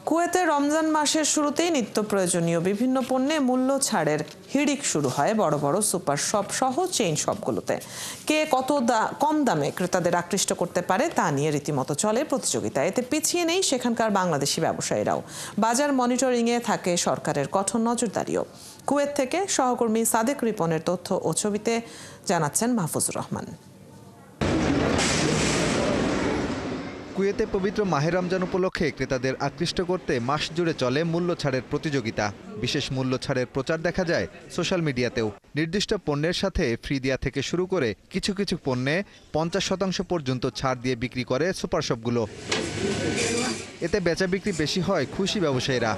কুয়েতে রমজান মাসের শুরুতেই নিত্য প্রয়োজনীয় বিভিন্ন পণ্যে মূল্য ছাড়ের হিড়িক শুরু হয় বড় বড় সুপার শপ সহ চেইন শপগুলোতে। কে কত কম দামে ক্রেতাদের আকৃষ্ট করতে পারে তা নিয়ে রীতিমতো চলে প্রতিযোগিতা। এতে পিছিয়ে নেই সেখানকার বাংলাদেশি ব্যবসায়ীরাও। বাজার মনিটরিংয়ে থাকে সরকারের কঠোর নজরদারিও। কুয়েত থেকে সহকর্মী সাদেক রিপনের তথ্য ও ছবিতে জানাচ্ছেন মাহফুজুর রহমান। কুয়েতে পবিত্র মাহে রমজান উপলক্ষে ক্রেতাদের আকৃষ্ট করতে মাস জুড়ে চলে মূল্য ছাড়ের প্রতিযোগিতা। বিশেষ মূল্য ছাড়ের প্রচার দেখা যায় সোশ্যাল মিডিয়াতেও। নির্দিষ্ট পণ্যের সাথে ফ্রি দেয়া থেকে শুরু করে কিছু কিছু পণ্যে 50% পর্যন্ত ছাড় দিয়ে বিক্রি করে সুপার শপগুলো। এতে বেচা বিক্রি বেশি হয় খুশি ব্যবসায়ীরা।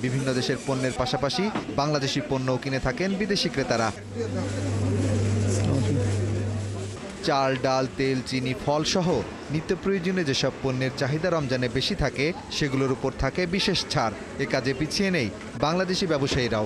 বিভিন্ন দেশের পণ্যের পাশাপাশি বাংলাদেশি পণ্যও কিনে থাকেন বিদেশি ক্রেতারা। চাল, ডাল, তেল, চিনি, ফল সহ নিত্য প্রয়োজনীয় যেসব পণ্যের চাহিদা রমজানে বেশি থাকে সেগুলোর উপর থাকে বিশেষ ছাড়। এ কাজে পিছিয়ে নেই বাংলাদেশি ব্যবসায়ীরাও।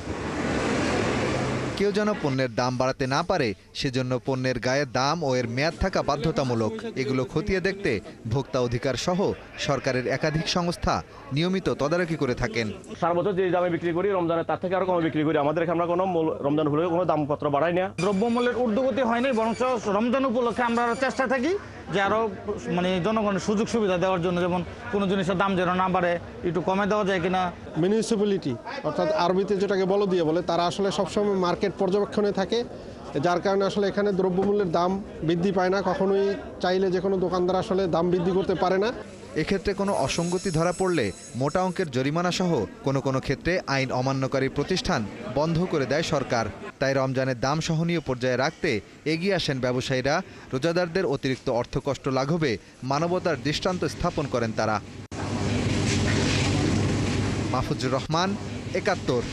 কেউ যেন পণ্যের দাম বাড়াতে না পারে সেজন্য পণ্যের গায়ে দাম ও এর মেয়াদ থাকা বাধ্যতামূলক। এগুলো খতিয়ে দেখতে ভোক্তা অধিকার সহ সরকারের একাধিক সংস্থা নিয়মিত তদারকি করে থাকেন। সারা বছর যে দামে বিক্রি করি রমজানে তার থেকে আরো কমে বিক্রি করি। আমাদের এখানে আমরা কোনো রমজান হলে কোনো দামপত্র বাড়াই না। দ্রব্যমূল্যের ঊর্ধ্বগতি হয়নি, বরং রমজান উপলক্ষে আমরা চেষ্টা থাকি যে আরো জনগণের সুযোগ সুবিধা দেওয়ার জন্য, যেমন কোনো জিনিসের দাম যেন না বাড়ে, একটু কমে দেওয়া যায় কিনা। মিউনিসিপ্যালিটি অর্থাৎ আরবিতে যেটাকে বলো দিয়ে বলে, তারা আসলে সবসময় মার্কেট পর্যবেক্ষণে থাকে, যার কারণে আসলে এখানে দ্রব্যমূল্যের দাম বৃদ্ধি পায় না। কখনোই চাইলে যে কোনো দোকানদার আসলে দাম বৃদ্ধি করতে পারে না। এক্ষেত্রে কোনো অসঙ্গতি ধরা পড়লে মোটা অঙ্কের জরিমানা সহ কোনো ক্ষেত্রে আইন অমান্যকারী প্রতিষ্ঠান বন্ধ করে দেয় সরকার। তাই রমজানের দাম সহনীয় পর্যায়ে রাখতে এগিয়ে আসেন ব্যবসায়ীরা। রোজাদারদের অতিরিক্ত অর্থকষ্ট লাঘবে মানবতার দৃষ্টান্ত স্থাপন করেন তারা। মাহফুজুর রহমান, ৭১।